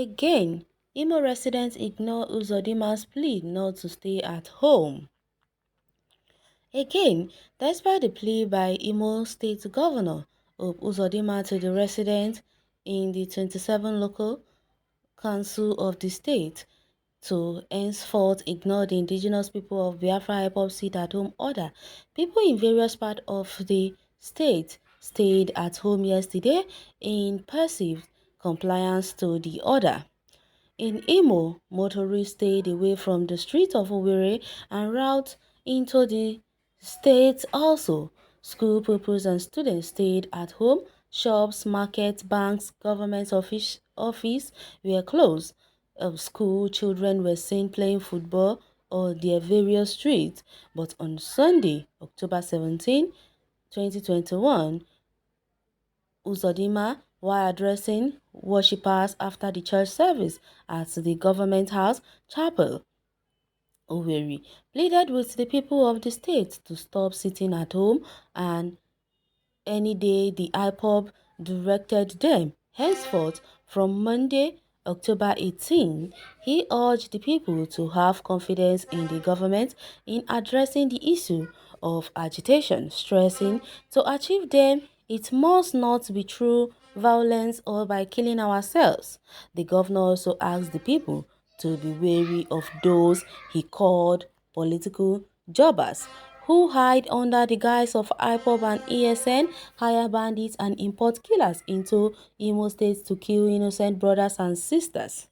Again, Imo residents ignore Uzodinma'S plea not to stay at home. Again, despite the plea by Imo State Governor Uzodinma to the residents in the 27 local council of the state to henceforth ignore the indigenous people of Biafra IPOB sit-at-home order, people in various parts of the state stayed at home yesterday in perceived compliance to the order. In Imo, motorists stayed away from the streets of Owerri and route into the state also. School pupils and students stayed at home. Shops, markets, banks, government office were closed. School children were seen playing football on their various streets. But on Sunday, October 17, 2021, Uzodinma, while addressing worshippers after the church service at the Government House Chapel, Owerri, pleaded with the people of the state to stop sitting at home and any day the IPOB directed them. Henceforth, from Monday, October 18, he urged the people to have confidence in the government in addressing the issue of agitation, stressing to achieve them it must not be through violence or by killing ourselves. The governor also asked the people to be wary of those he called political jobbers who hide under the guise of IPOB and ESN, hire bandits and import killers into Imo State to kill innocent brothers and sisters.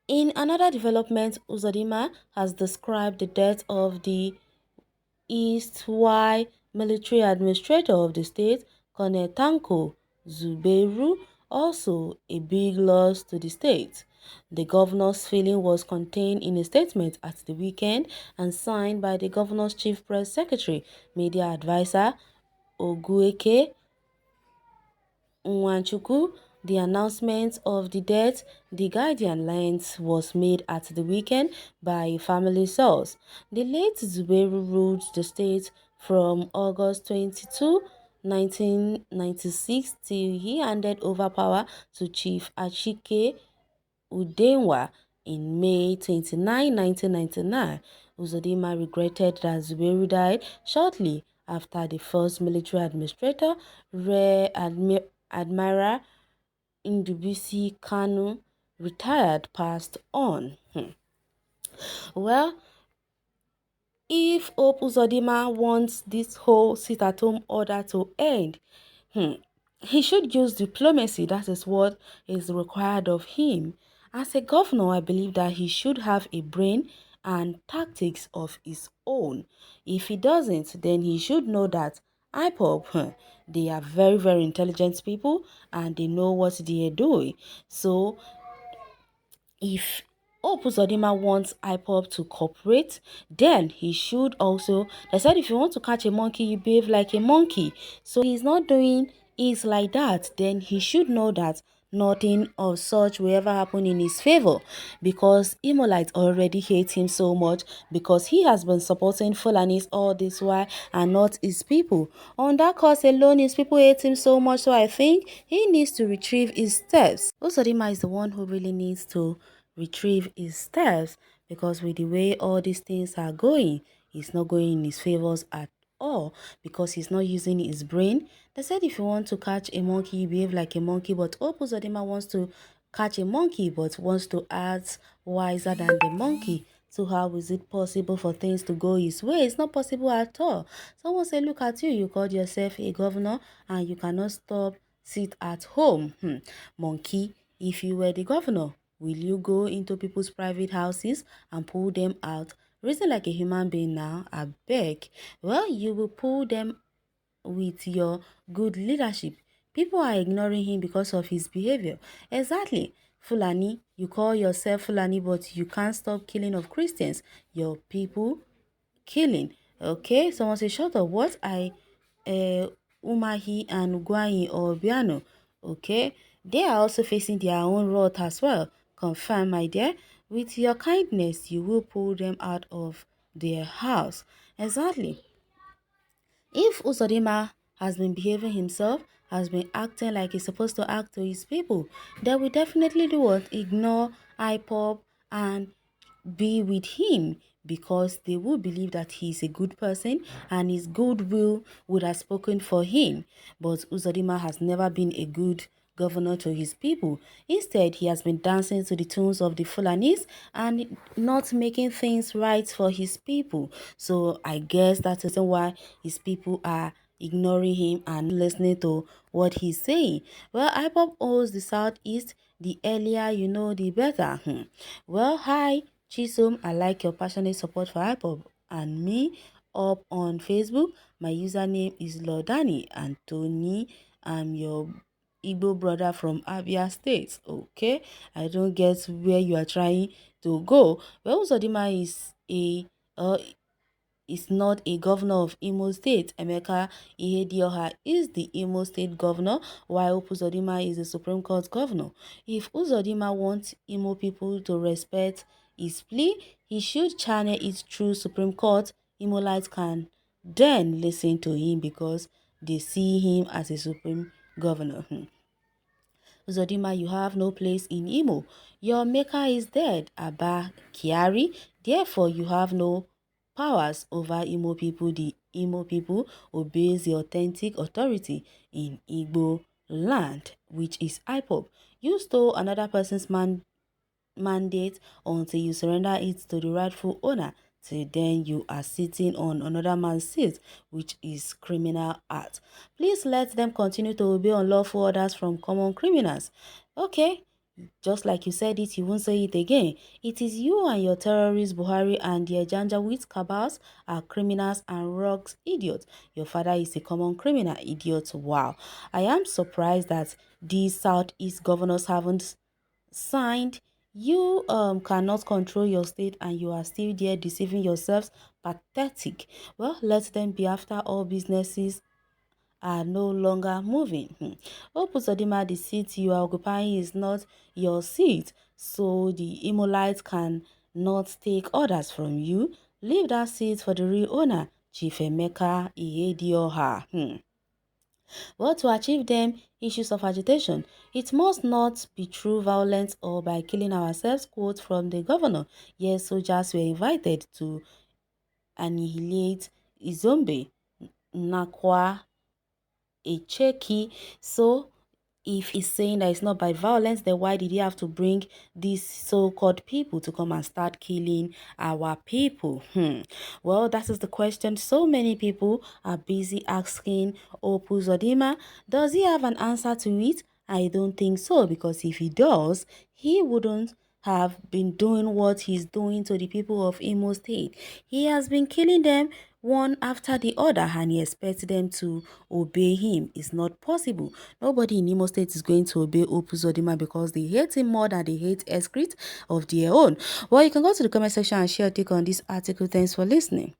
In another development, Uzodinma has described the death of the East Y military administrator of the state, Colonel Tanko Zubeiru, also a big loss to the state. The governor's feeling was contained in a statement at the weekend and signed by the governor's chief press secretary, media advisor Ogueke Nwanchukwu. The announcement of the death, The Guardian learns, was made at the weekend by a family source. The late Zubeiru ruled the state from August 22, 1996 till he handed over power to Chief Achike Udenwa in May 29, 1999. Uzodinma regretted that Zubeiru died shortly after the first military administrator, Rear Admiral Ndubisi Kanu, retired, passed on. Well, if Hope Uzodinma wants this whole sit-at-home order to end, he should use diplomacy. That is what is required of him. As a governor, I believe that he should have a brain and tactics of his own. If he doesn't, then he should know that IPOB, they are very, very intelligent people and they know what they are doing. So if Hope Uzodinma wants IPOB to cooperate, then he should also, they said if you want to catch a monkey, you behave like a monkey. So he's not doing it like that, then he should know that nothing of such will ever happen in his favor, because Imolites already hate him so much because he has been supporting Fulanis all this while and not his people. On that cause alone, his people hate him so much, so I think he needs to retrieve his steps. Uzodinma is the one who really needs to retrieve his steps, because with the way all these things are going, it's not going in his favors at all, because he's not using his brain. They said if you want to catch a monkey, you behave like a monkey, but Hope Uzodinma wants to catch a monkey but wants to act wiser than the monkey. So how is it possible for things to go his way? It's not possible at all. Someone say, look at you, you called yourself a governor and you cannot sit at home. Monkey, if you were the governor, will you go into people's private houses and pull them out? Reason like a human being now, I beg. Well, you will pull them with your good leadership. People are ignoring him because of his behavior. Exactly. Fulani, you call yourself Fulani, but you can't stop killing of Christians. Your people killing. Okay, someone say, shut up. What? Umahi and Guanyi or Biano. Okay, they are also facing their own wrath as well. Confirm, my dear. With your kindness, you will pull them out of their house. Exactly. If Uzodinma has been behaving himself has been acting like he's supposed to act to his people, they will definitely do what? Ignore IPOP and be with him, because they will believe that he's a good person and his goodwill would have spoken for him. But Uzodinma has never been a good governor to his people. Instead, he has been dancing to the tunes of the Fulanis and not making things right for his people. So I guess that is why his people are ignoring him and listening to what he's saying. Well, IPOP owns the Southeast. The earlier you know, the better. Well, hi, Chisom. I like your passionate support for IPOP and me up on Facebook. My username is Lordani Anthony. I'm your Igbo brother from Abia State. Okay, I don't get where you are trying to go. Well, Uzodinma is not a governor of Imo State. Emeka Ihedioha is the Imo State governor, while Uzodinma is the Supreme Court governor. If Uzodinma wants Imo people to respect his plea, he should channel it through Supreme Court. Imolites can then listen to him because they see him as a supreme governor. Uzodinma, you have no place in Imo. Your maker is dead, Abba Kiari. Therefore, you have no powers over Imo people. The Imo people obeys the authentic authority in Igbo land, which is IPOP. You stole another person's mandate until you surrender it to the rightful owner. Till then, you are sitting on another man's seat, which is criminal act. Please let them continue to obey unlawful orders from common criminals. Okay, just like you said it, you won't say it again. It is you and your terrorists, Buhari and their Janjaweed cabals are criminals and rogues idiots. Your father is a common criminal idiot. Wow. I am surprised that these Southeast governors haven't signed. You cannot control your state and you are still there deceiving yourselves. Pathetic. Well, let them be. After all, businesses are no longer moving. Hope Uzodinma, the seat you are occupying is not your seat, so the Imolites can not take orders from you. Leave that seat for the real owner, Chief Emeka Ihedioha. Well, to achieve them issues of agitation, it must not be through violence or by killing ourselves. Quote from the governor. Yes, soldiers were invited to annihilate Izombe, Nakwa, Echeki. So if he's saying that it's not by violence, then why did he have to bring these so-called people to come and start killing our people? Well, that is the question so many people are busy asking Opu Zodima. Does he have an answer to it? I don't think so, because if he does, he wouldn't have been doing what he's doing to the people of Imo State. He has been killing them one after the other and he expects them to obey him. It's not possible. Nobody in Imo State is going to obey Opu Zodima because they hate him more than they hate Eskrit of their own. Well, you can go to the comment section and share your take on this article. Thanks for listening.